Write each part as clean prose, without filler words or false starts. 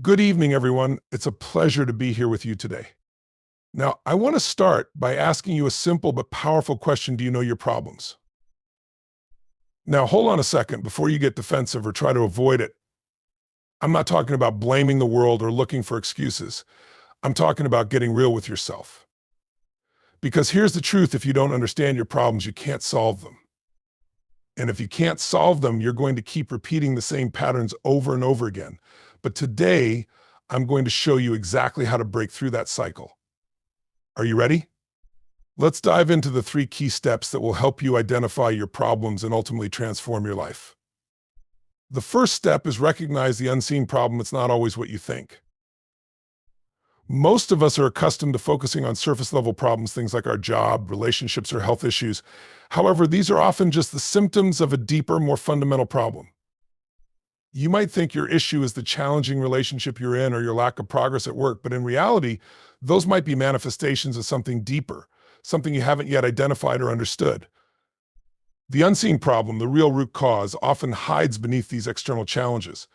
Good evening, everyone. It's a pleasure to be here with you today. Now, I want to start by asking you a simple but powerful question. Do you know your problems? Now, hold on a second before you get defensive or try to avoid it. I'm not talking about blaming the world or looking for excuses. I'm talking about getting real with yourself. Because here's the truth: if you don't understand your problems, you can't solve them. And if you can't solve them, you're going to keep repeating the same patterns over and over again. But today, I'm going to show you exactly how to break through that cycle. Are you ready? Let's dive into the 3 key steps that will help you identify your problems and ultimately transform your life. The first step is recognize the unseen problem. It's not always what you think. Most of us are accustomed to focusing on surface level problems, things like our job, relationships, or health issues. However, these are often just the symptoms of a deeper, more fundamental problem. You might think your issue is the challenging relationship you're in or your lack of progress at work, but in reality, those might be manifestations of something deeper, something you haven't yet identified or understood. The unseen problem, the real root cause, often hides beneath these external challenges.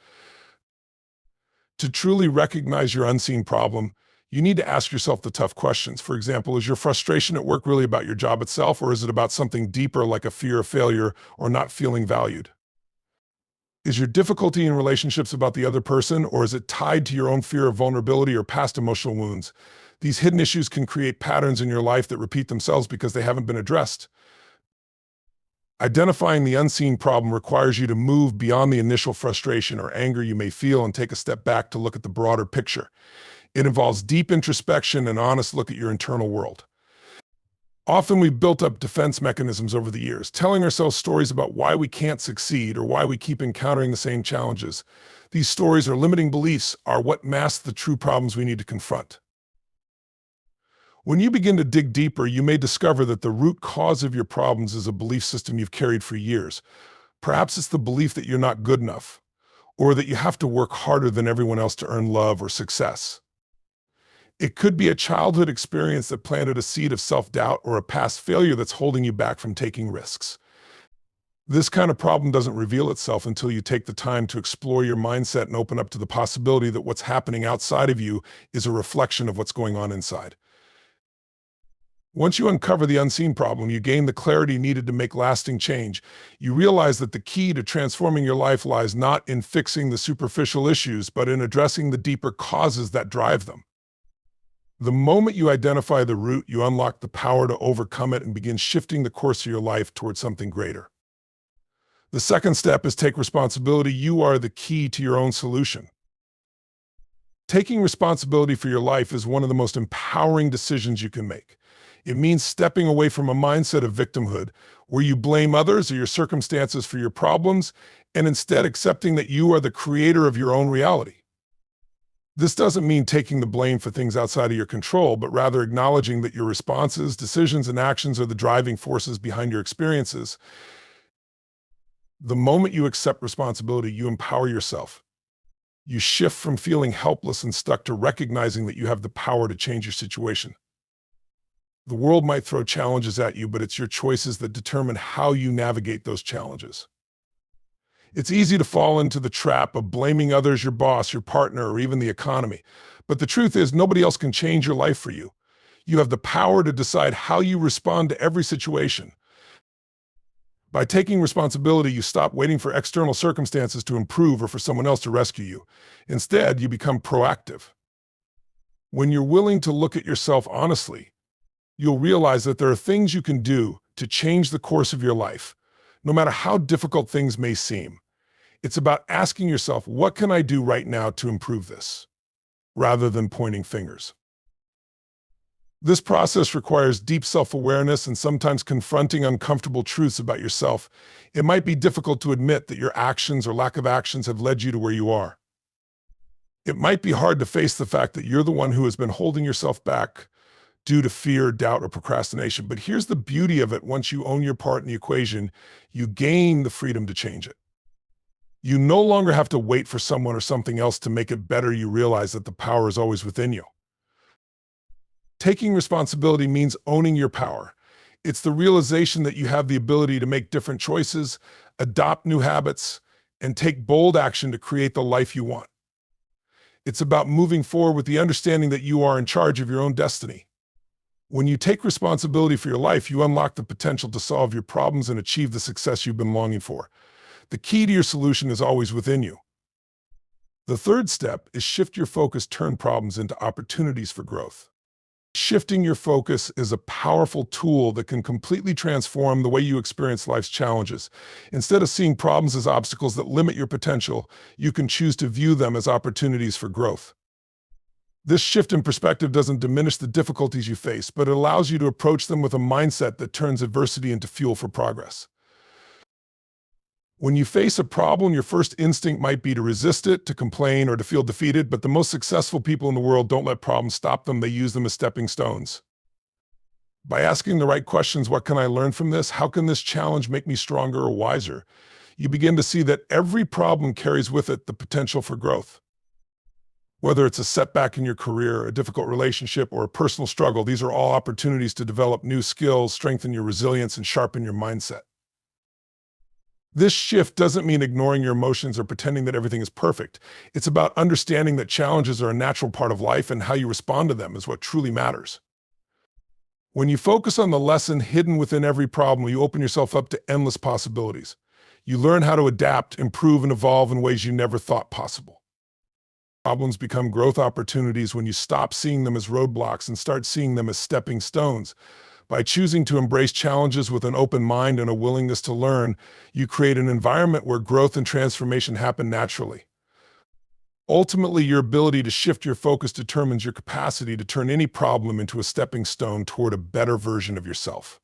To truly recognize your unseen problem, you need to ask yourself the tough questions. For example, is your frustration at work really about your job itself, or is it about something deeper like a fear of failure or not feeling valued? Is your difficulty in relationships about the other person, or is it tied to your own fear of vulnerability or past emotional wounds? These hidden issues can create patterns in your life that repeat themselves because they haven't been addressed. Identifying the unseen problem requires you to move beyond the initial frustration or anger you may feel and take a step back to look at the broader picture. It involves deep introspection and honest look at your internal world. Often we've built up defense mechanisms over the years, telling ourselves stories about why we can't succeed or why we keep encountering the same challenges. These stories or limiting beliefs are what mask the true problems we need to confront. When you begin to dig deeper, you may discover that the root cause of your problems is a belief system you've carried for years. Perhaps it's the belief that you're not good enough, or that you have to work harder than everyone else to earn love or success. It could be a childhood experience that planted a seed of self-doubt or a past failure that's holding you back from taking risks. This kind of problem doesn't reveal itself until you take the time to explore your mindset and open up to the possibility that what's happening outside of you is a reflection of what's going on inside. Once you uncover the unseen problem, you gain the clarity needed to make lasting change. You realize that the key to transforming your life lies not in fixing the superficial issues, but in addressing the deeper causes that drive them. The moment you identify the root, you unlock the power to overcome it and begin shifting the course of your life towards something greater. The second step is take responsibility. You are the key to your own solution. Taking responsibility for your life is one of the most empowering decisions you can make. It means stepping away from a mindset of victimhood, where you blame others or your circumstances for your problems, and instead accepting that you are the creator of your own reality. This doesn't mean taking the blame for things outside of your control, but rather acknowledging that your responses, decisions, and actions are the driving forces behind your experiences. The moment you accept responsibility, you empower yourself. You shift from feeling helpless and stuck to recognizing that you have the power to change your situation. The world might throw challenges at you, but it's your choices that determine how you navigate those challenges. It's easy to fall into the trap of blaming others, your boss, your partner, or even the economy. But the truth is, nobody else can change your life for you. You have the power to decide how you respond to every situation. By taking responsibility, you stop waiting for external circumstances to improve or for someone else to rescue you. Instead, you become proactive. When you're willing to look at yourself honestly, you'll realize that there are things you can do to change the course of your life, no matter how difficult things may seem. It's about asking yourself, what can I do right now to improve this, rather than pointing fingers. This process requires deep self-awareness and sometimes confronting uncomfortable truths about yourself. It might be difficult to admit that your actions or lack of actions have led you to where you are. It might be hard to face the fact that you're the one who has been holding yourself back due to fear, doubt, or procrastination. But here's the beauty of it: once you own your part in the equation, you gain the freedom to change it. You no longer have to wait for someone or something else to make it better. You realize that the power is always within you. Taking responsibility means owning your power. It's the realization that you have the ability to make different choices, adopt new habits, and take bold action to create the life you want. It's about moving forward with the understanding that you are in charge of your own destiny. When you take responsibility for your life, you unlock the potential to solve your problems and achieve the success you've been longing for. The key to your solution is always within you. The third step is shift your focus, turn problems into opportunities for growth. Shifting your focus is a powerful tool that can completely transform the way you experience life's challenges. Instead of seeing problems as obstacles that limit your potential, you can choose to view them as opportunities for growth. This shift in perspective doesn't diminish the difficulties you face, but it allows you to approach them with a mindset that turns adversity into fuel for progress. When you face a problem, your first instinct might be to resist it, to complain, or to feel defeated, but the most successful people in the world don't let problems stop them. They use them as stepping stones. By asking the right questions, what can I learn from this? How can this challenge make me stronger or wiser? You begin to see that every problem carries with it the potential for growth. Whether it's a setback in your career, a difficult relationship, or a personal struggle, these are all opportunities to develop new skills, strengthen your resilience, and sharpen your mindset. This shift doesn't mean ignoring your emotions or pretending that everything is perfect. It's about understanding that challenges are a natural part of life, and how you respond to them is what truly matters. When you focus on the lesson hidden within every problem, you open yourself up to endless possibilities. You learn how to adapt, improve, and evolve in ways you never thought possible. Problems become growth opportunities when you stop seeing them as roadblocks and start seeing them as stepping stones. By choosing to embrace challenges with an open mind and a willingness to learn, you create an environment where growth and transformation happen naturally. Ultimately, your ability to shift your focus determines your capacity to turn any problem into a stepping stone toward a better version of yourself.